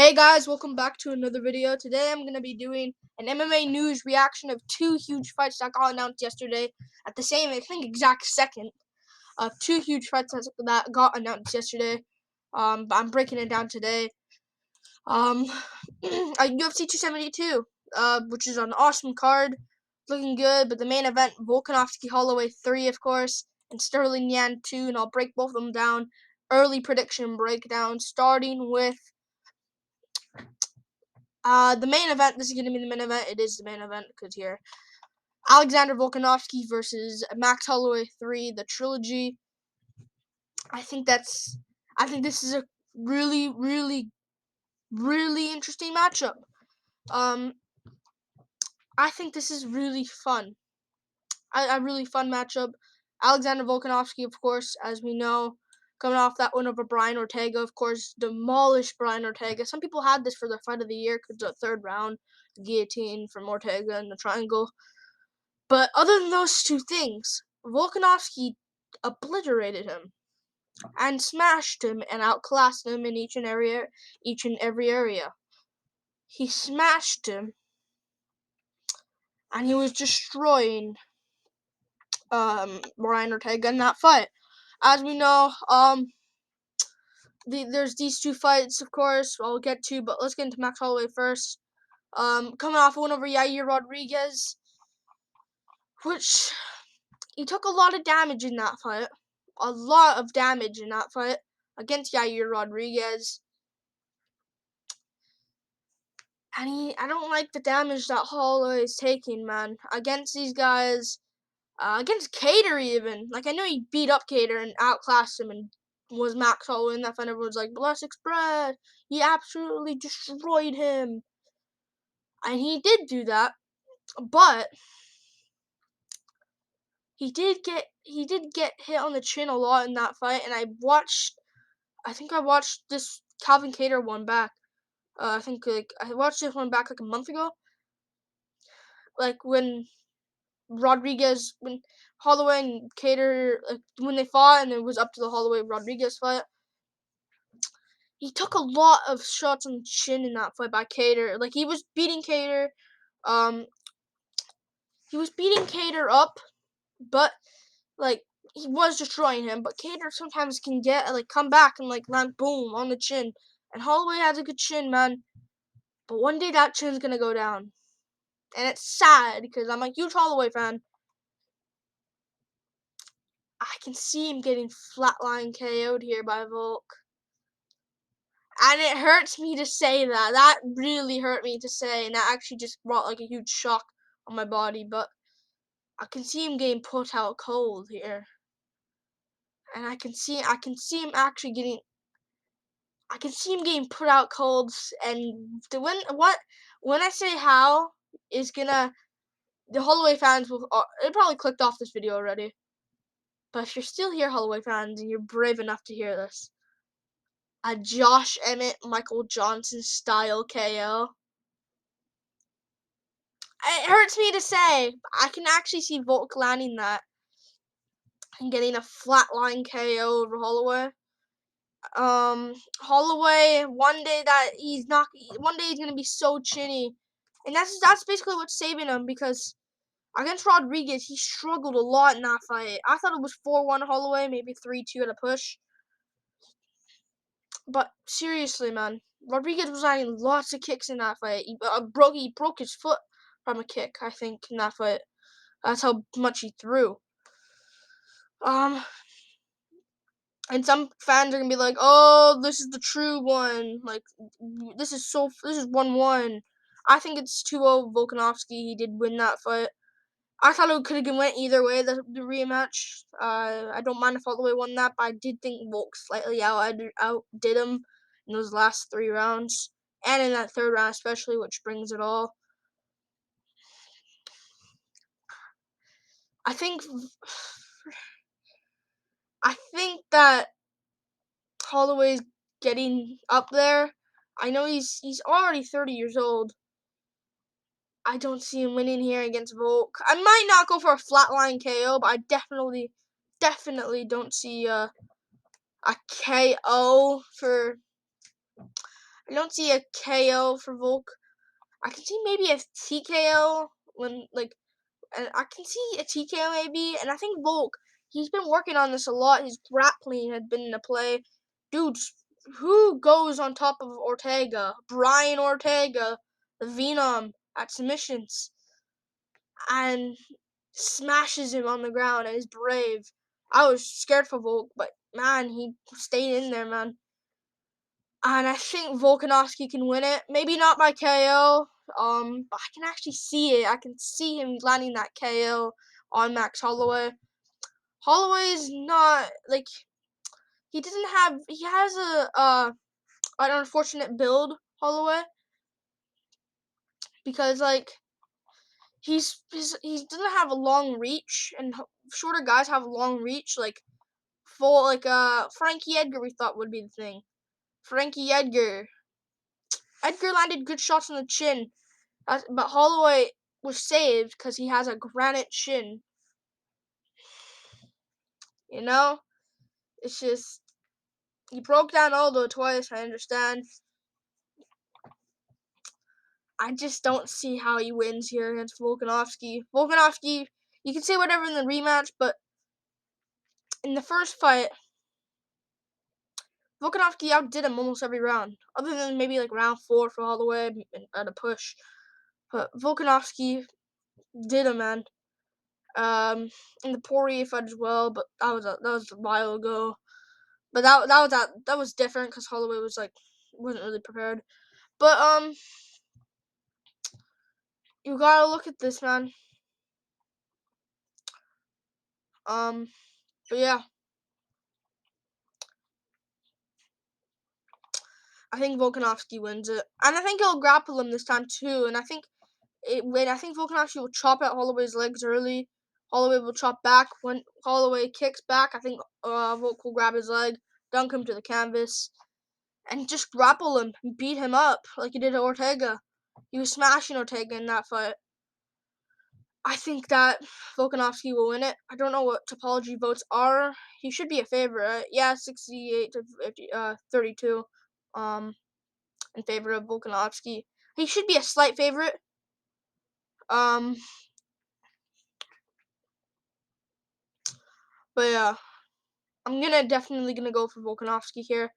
Hey guys, welcome back to another video. Today I'm going to be doing an MMA news reaction of two huge fights that got announced yesterday at the same, I think, exact second of two huge fights that got announced yesterday. But I'm breaking it down today. UFC 272, which is an awesome card, looking good, but the main event, Volkanovski Holloway 3, of course, and Sterling Yan 2, and I'll break both of them down. Early prediction breakdown, starting with the main event. This is going to be the main event. It is the main event because here, Alexander Volkanovski versus Max Holloway 3, the trilogy. I think this is a really, really, really interesting matchup. I think this is really fun. A really fun matchup. Alexander Volkanovski, of course, as we know, coming off that win over Brian Ortega, of course, demolished Brian Ortega. Some people had this for the fight of the year because the third round, the guillotine from Ortega and the triangle. But other than those two things, Volkanovski obliterated him and smashed him and outclassed him in each and every area. He smashed him, and he was destroying Brian Ortega in that fight. As we know, there's these two fights, of course, I'll get to, but let's get into Max Holloway first. Coming off a win over Yair Rodriguez, which he took a lot of damage in that fight. A lot of damage in that fight against Yair Rodriguez. And I don't like the damage that Holloway is taking, man, against these guys. Against Cater even. Like, I know he beat up Cater and outclassed him and was Max Holloway in that fight. Everyone's like, Bless Express. He absolutely destroyed him. And he did do that. But he did get hit on the chin a lot in that fight. And I think I watched this Calvin Cater one back. I think I watched this one back like a month ago. Like when Holloway and Cater, when they fought and it was up to the Holloway-Rodriguez fight, he took a lot of shots on the chin in that fight by Cater. Like, he was beating Cater, up, but, like, he was destroying him, but Cater sometimes can come back and, land boom on the chin, and Holloway has a good chin, man, but one day that chin's gonna go down, and it's sad, because I'm a huge Holloway fan. I can see him getting flatline KO'd here by Volk. And it hurts me to say that. That really hurt me to say, and that actually just brought a huge shock on my body. But I can see him getting put out cold here, and I can see him actually getting. I can see him getting put out cold, and when I say how is gonna, the Holloway fans will. They probably clicked off this video already. But if you're still here, Holloway fans, and you're brave enough to hear this, a Josh Emmett, Michael Johnson style KO. It hurts me to say, but I can actually see Volk landing that and getting a flatline KO over Holloway. Holloway, one day he's gonna be so chinny, and that's basically what's saving him, because against Rodriguez he struggled a lot in that fight. I thought it was 4-1 Holloway, maybe 3-2 at a push. But seriously, man, Rodriguez was landing lots of kicks in that fight. He broke his foot from a kick, I think, in that fight. That's how much he threw. And some fans are gonna be like, "Oh, this is the true one. Like, this is 1-1." I think it's 2-0 Volkanovski. He did win that fight. I thought it could have went either way, the rematch. I don't mind if Holloway won that, but I did think Volk slightly outdid him in those last 3 rounds, and in that third round especially, which brings it all. I think that Holloway's getting up there. I know he's already 30 years old. I don't see him winning here against Volk. I might not go for a flatline KO, but I definitely don't see a KO for I don't see a KO for Volk. I can see maybe a TKO when and I can see a TKO maybe. And I think Volk, he's been working on this a lot. His grappling had been in the play. Dude, who goes on top of Ortega? Brian Ortega, the Venom at submissions, and smashes him on the ground and is brave. I was scared for Volk, but man, he stayed in there, man. And I think Volkanovski can win it. Maybe not by KO. But I can actually see it. I can see him landing that KO on Max Holloway. Holloway is not he doesn't have. He has an unfortunate build, Holloway, because he doesn't have a long reach, and shorter guys have a long reach. Frankie Edgar, we thought would be the thing. Frankie Edgar landed good shots on the chin, but Holloway was saved because he has a granite chin. You know, it's just he broke down Aldo twice. I understand. I just don't see how he wins here against Volkanovski. Volkanovski, you can say whatever in the rematch, but in the first fight, Volkanovski outdid him almost every round, other than maybe round 4 for Holloway at a push. But Volkanovski did him, man. In the Poirier fight as well, but that was a while ago. But that was different because Holloway wasn't really prepared. But you gotta look at this, man. But yeah, I think Volkanovski wins it, and I think he'll grapple him this time too. And I think Volkanovski will chop at Holloway's legs early. Holloway will chop back. When Holloway kicks back, I think Volk will grab his leg, dunk him to the canvas, and just grapple him and beat him up like he did at Ortega. He was smashing Ortega in that fight. I think that Volkanovski will win it. I don't know what topology votes are. He should be a favorite. Yeah, 68 to 32 in favor of Volkanovski. He should be a slight favorite. But yeah, I'm definitely gonna go for Volkanovski here.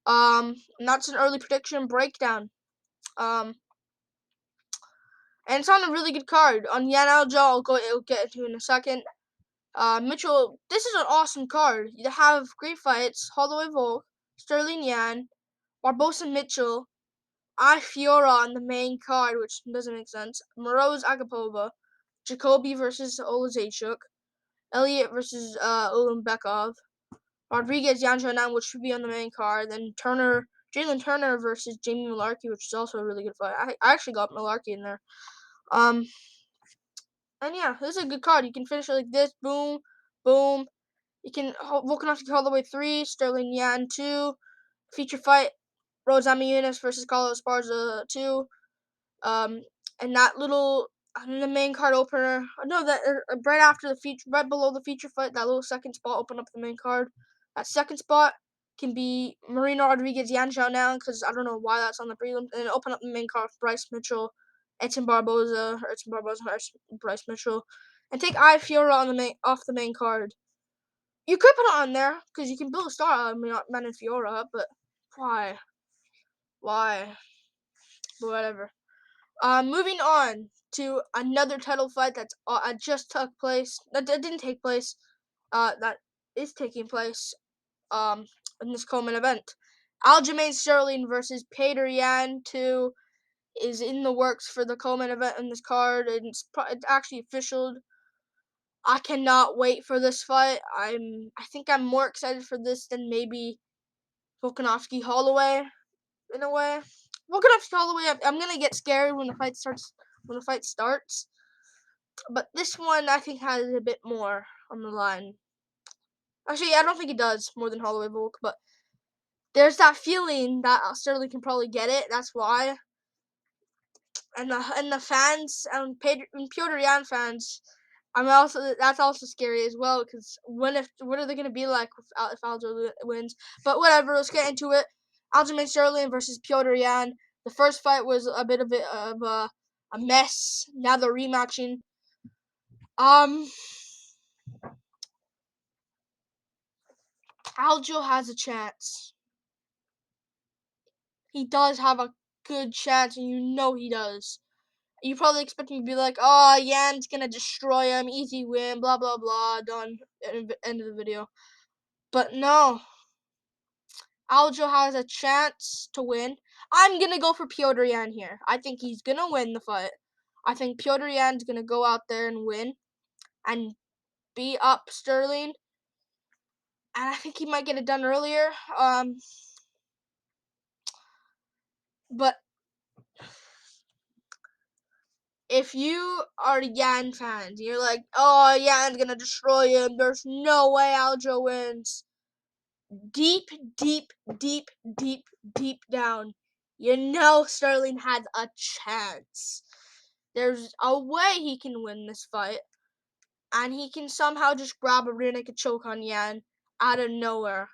And that's an early prediction breakdown. And it's on a really good card. On Yan Aljo, I'll get into in a second. Mitchell, this is an awesome card. You have great fights. Holloway Volk, Sterling Yan, Barbosa Mitchell, Fiora on the main card, which doesn't make sense. Moroz Agapova, Jacoby versus Olazachuk, Elliott versus Ulanbekov, Rodriguez Yanjonan, which should be on the main card. Then Jalen Turner versus Jamie Malarkey, which is also a really good fight. I actually got Malarkey in there. And yeah, this is a good card. You can finish it like this. Boom, boom. You can Volkanovski Holloway 3, Sterling Yan 2. Feature fight, Rose Namajunas versus Carlos Esparza 2. And that little the main card opener. No, that right after the feature, right below the feature fight, that little second spot open up the main card. That second spot can be Marino Rodriguez Yan Zhao now because I don't know why that's on the prelim. And open up the main card for Bryce Mitchell, Bryce Mitchell, and take Fiora on off the main card. You could put it on there because you can build a star out of Man and Fiora, but why? Why? But whatever. Moving on to another title fight that's just took place. That didn't take place. That is taking place. In this Coleman event, Aljamain Sterling versus Peter Yan 2 is in the works for the Coleman event in this card, and it's actually official. I cannot wait for this fight. I think I'm more excited for this than maybe Volkanovski Holloway in a way. Volkanovski Holloway, I'm gonna get scared when the fight starts. But this one I think has a bit more on the line. Actually, I don't think it does more than Holloway Volk, but there's that feeling that Sterling can probably get it. That's why. And the fans and Piotr Yan fans, that's also scary as well because what are they gonna be like if Aljo wins? But whatever, let's get into it. Aljamain Sterling versus Piotr Yan. The first fight was a bit of a mess. Now they're rematching. Aljo has a chance. He does have a good chance, and you know he does. You probably expect me to be like, oh, Yan's gonna destroy him, easy win, blah, blah, blah, done, end of the video. But no. Aljo has a chance to win. I'm gonna go for Piotr Yan here. I think he's gonna win the fight. I think Piotr Yan's gonna go out there and win and beat up Sterling. And I think he might get it done earlier. But if you are Yan fans, you're like, oh, Yan's gonna destroy him. There's no way Aljo wins. Deep, deep, deep, deep, deep down, you know Sterling has a chance. There's a way he can win this fight, and he can somehow just grab a rear naked choke on Yan out of nowhere.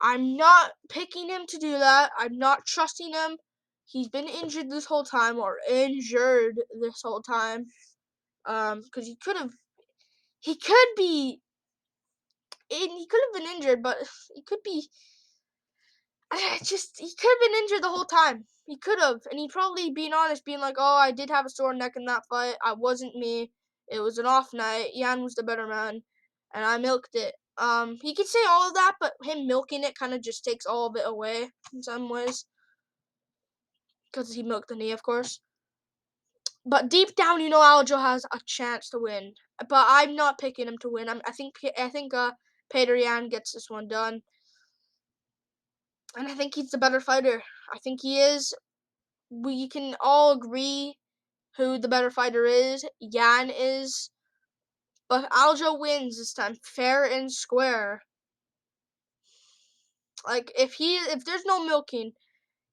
I'm not picking him to do that. I'm not trusting him. He's been injured this whole time, or injured this whole time. Because he could have been injured, but he could be. He could have been injured the whole time. He could have, and he'd probably being honest, being like, "Oh, I did have a sore neck in that fight. I wasn't me. It was an off night. Yan was the better man, and I milked it." He could say all of that, but him milking it kind of just takes all of it away in some ways, because he milked the knee, of course. But deep down, you know, Aljo has a chance to win. But I'm not picking him to win. I think Peter Yan gets this one done, and I think he's the better fighter. I think he is. We can all agree who the better fighter is. Yan is. But Aljo wins this time, fair and square. Like, if there's no milking,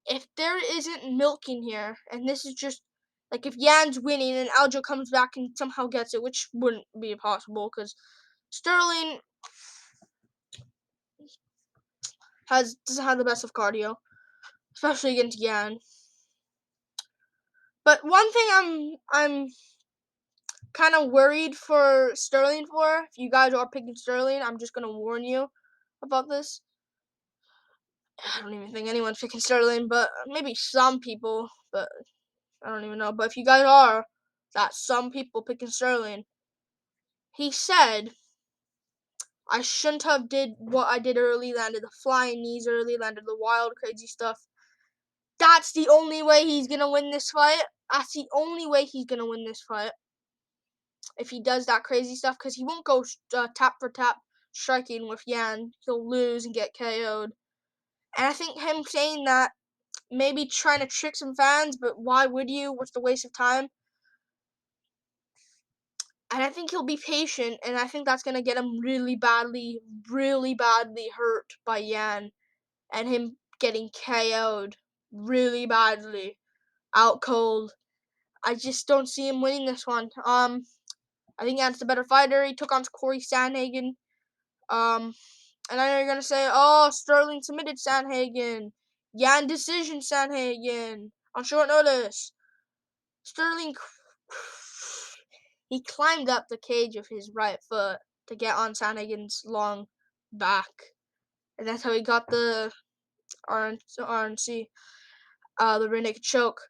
if there isn't milking here, and this is just, like, if Yan's winning and Aljo comes back and somehow gets it, which wouldn't be possible, because Sterling doesn't have the best of cardio, especially against Yan. But one thing I'm kind of worried for Sterling for, if you guys are picking Sterling, I'm just gonna warn you about this. I don't even think anyone's picking Sterling, but maybe some people, but I don't even know. But if you guys are, that's some people picking Sterling. He said, I shouldn't have did what I did early, landed the flying knees early, landed the wild, crazy stuff. That's the only way he's gonna win this fight. That's the only way he's gonna win this fight. If he does that crazy stuff, because he won't go tap for tap striking with Yan. He'll lose and get KO'd. And I think him saying that, maybe trying to trick some fans, but why would you? What's the waste of time? And I think he'll be patient, and I think that's going to get him really badly hurt by Yan, and him getting KO'd really badly, out cold. I just don't see him winning this one. I think Yan's the better fighter. He took on Corey Sandhagen. And I know you're going to say, oh, Sterling submitted Sandhagen. Yan decision Sandhagen on short notice. Sterling, he climbed up the cage with his right foot to get on Sandhagen's long back. And that's how he got the RNC, the rear naked choke.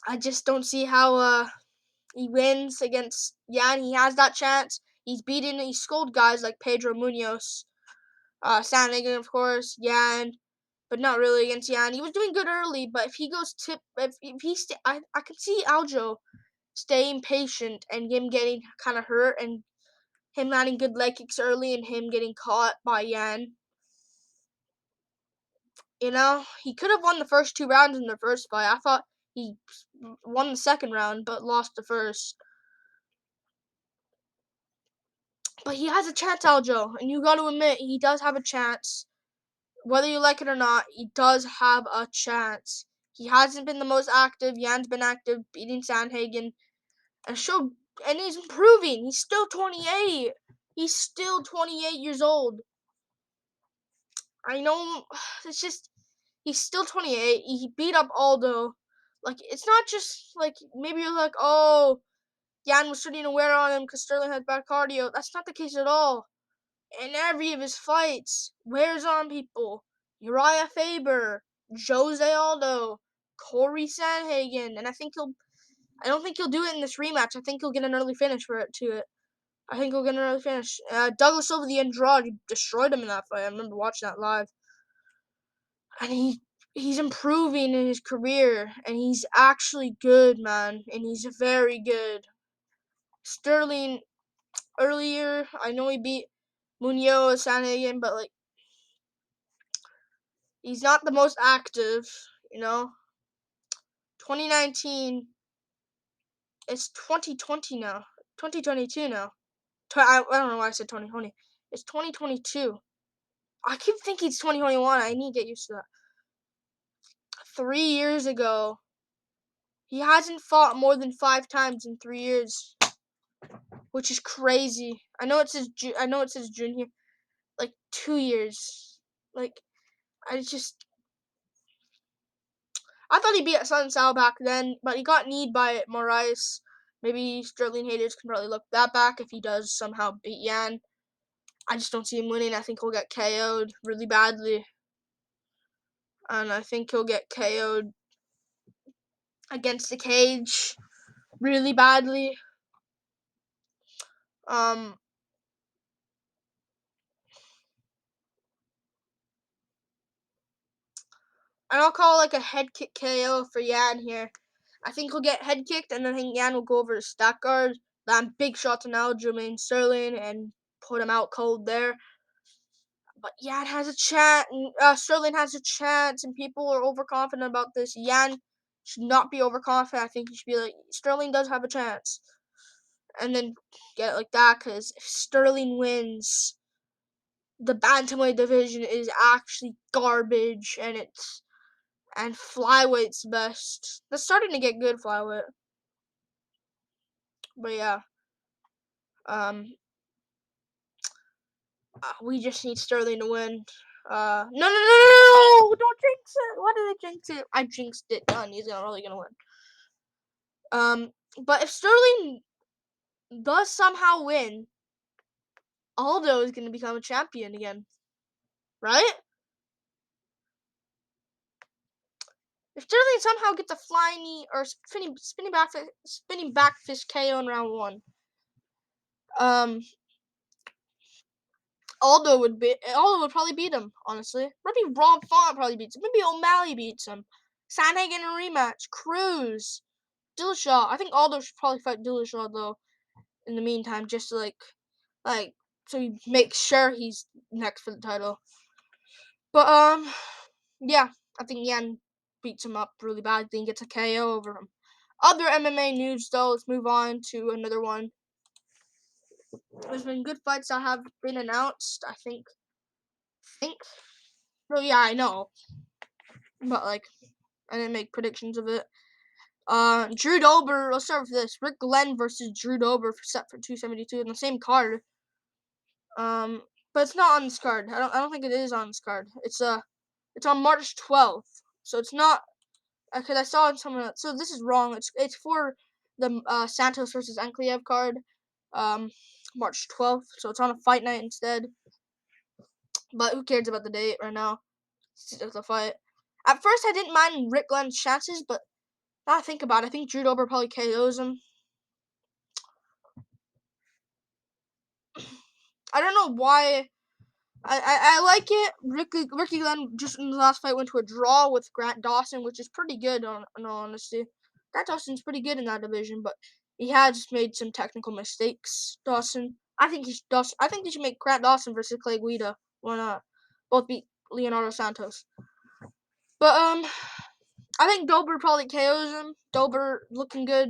I just don't see how he wins against Yan. He has that chance. He schooled guys like Pedro Munoz, Sandhagen, of course, Yan, but not really against Yan. He was doing good early, but if he goes I could see Aljo staying patient and him getting kind of hurt and him landing good leg kicks early and him getting caught by Yan. You know, he could have won the first 2 rounds in the first fight. I thought he won the second round, but lost the first. But he has a chance, Aljo, and you got to admit, he does have a chance. Whether you like it or not, he does have a chance. He hasn't been the most active. Yan's been active, beating Sandhagen, and he's improving. He's still 28. He's still 28 years old. I know it's just he's still 28. He beat up Aldo. Like it's not just like maybe you're like, oh, Jan was starting to wear on him because Sterling had bad cardio. That's not the case at all. In every of his fights, wears on people. Uriah Faber, Jose Aldo, Corey Sandhagen, and I don't think he'll do it in this rematch. I think he'll get an early finish for it to it. I think he'll get an early finish. Douglas Silva, the Andrade, destroyed him in that fight. I remember watching that live. And he's improving in his career, and he's actually good, man. And he's very good. Sterling, earlier, I know he beat Munoz, Sandhagen, but, like, he's not the most active, you know? 2019, it's 2020 now. 2022 now. I don't know why I said 2020. It's 2022. I keep thinking it's 2021. I need to get used to that. 3 years ago, he hasn't fought more than 5 times in 3 years, which is crazy. I know it says June here. Like 2 years. Like I thought he beat Sun Sal back then, but he got kneed by Moraes. Maybe Sterling haters can probably look that back if he does somehow beat Yan. I just don't see him winning. I think he'll get KO'd really badly. And I think he'll get KO'd against the cage really badly. And I'll call like a head kick KO for Yan here. I think he'll get head kicked, and then I think Yan will go over to stack guard, land big shots on Aljamain Sterling, and put him out cold there. But Yan has a chance, Sterling has a chance, and people are overconfident about this. Yan should not be overconfident. I think he should be like, Sterling does have a chance. And then get it like that, because if Sterling wins, the bantamweight division is actually garbage, and flyweight's best. That's starting to get good, flyweight. But yeah, we just need Sterling to win. No! Don't jinx it. Why did I jinx it? I jinxed it. Done. He's really gonna win. But if Sterling does somehow win, Aldo is gonna become a champion again, right? If Sterling somehow gets a flying knee or spinning back fist KO in round 1, Aldo would probably beat him, honestly. Maybe Rob Font probably beats him. Maybe O'Malley beats him. Sandhagen in a rematch. Cruz. Dillashaw. I think Aldo should probably fight Dillashaw, though, in the meantime, just to, like, so he makes sure he's next for the title. But, yeah, I think Yan beats him up really badly and gets a KO over him. Other MMA news, though, let's move on to another one. There's been good fights that have been announced, I think. Well, yeah, I know. But, like, I didn't make predictions of it. Drew Dober, let's start with this. Rick Glenn versus Drew Dober set for 272 in the same card. But it's not on this card. I don't think it is on this card. It's on March 12th. So it's not, because I saw it somewhere. So this is wrong. It's for the Santos versus Ankleev card. March 12th. So it's on a fight night instead. But who cares about the date right now? It's just a fight. At first, I didn't mind Rick Glenn's chances, but now I think about it, I think Drew Dober probably KOs him. I don't know why. I like it. Ricky Glenn just in the last fight went to a draw with Grant Dawson, which is pretty good, in all honesty. Grant Dawson's pretty good in that division, but he has made some technical mistakes. Dawson. I think he should make Grant Dawson versus Clay Guida. Why not? Both beat Leonardo Santos. But I think Dober probably KOs him. Dober looking good.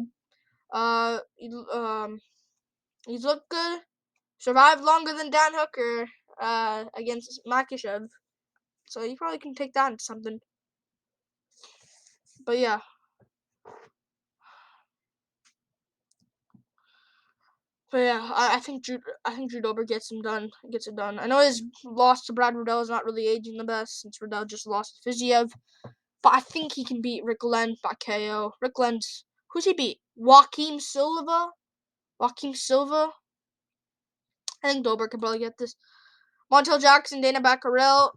He's looked good. Survived longer than Dan Hooker against Makhachev. So he probably can take that into something. But yeah. But yeah, I think Drew Dober gets it done. I know his loss to Brad Riddell is not really aging the best since Riddell just lost to Fiziev, but I think he can beat Rick Glenn by KO. Rick Glenn's who's he beat? Joaquim Silva. I think Dober could probably get this. Montel Jackson, Dana Baccarel.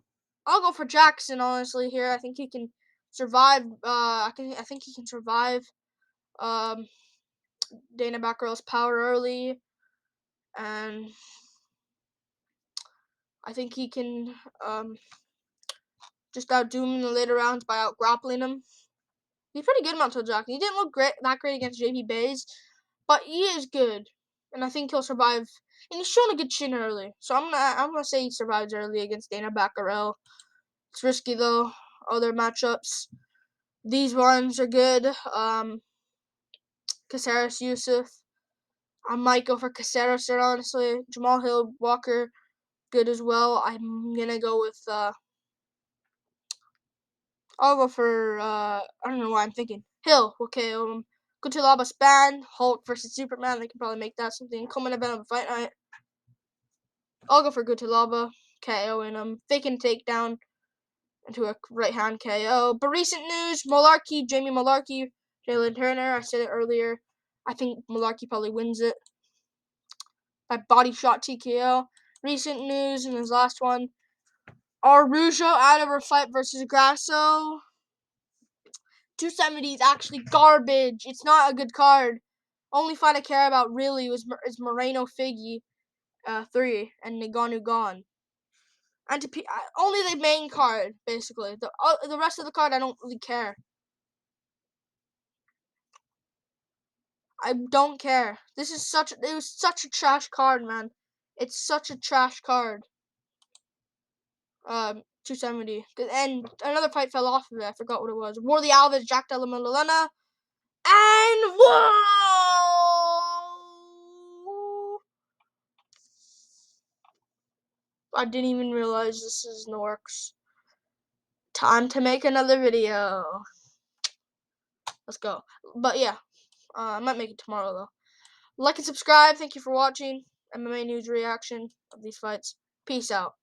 I'll go for Jackson honestly here. I think he can survive. I think he can survive. Dana Baccarel's power early, and I think he can just outdo him in the later rounds by out grappling him. He's pretty good, Montel Jackson. He didn't look that great against JP Bays, but he is good, and I think he'll survive. And he's shown a good chin early, so I'm gonna say he survives early against Dana Baccarel. It's risky though. Other matchups, these ones are good. Caceres Yusuf. I might go for Caceres there, honestly. Jamal Hill Walker, good as well. I'm gonna go with I'll go for I don't know why I'm thinking Hill will KO him. Kutilaba Span, Hulk versus Superman. They can probably make that something. Common event of a fight night. I'll go for Kutilaba, KOing him. Faking takedown into a right hand KO. But recent news: Jamie Malarkey, Jalen Turner. I said it earlier. I think Malarkey probably wins it by body shot TKO. Recent news in his last one: Araujo out of her fight versus Grasso. 270 is actually garbage. It's not a good card. Only fight I care about really is Moreno Figgy 3 and Nagano Gone. And only the main card, basically. The rest of the card I don't really care. I don't care. It was such a trash card, man. It's such a trash card. 270. And another fight fell off of it. I forgot what it was. Warley Alves, Jack Della Maddalena. And whoa! I didn't even realize this is in the works. Time to make another video. Let's go. But yeah, I might make it tomorrow though. Like and subscribe. Thank you for watching MMA news reaction of these fights. Peace out.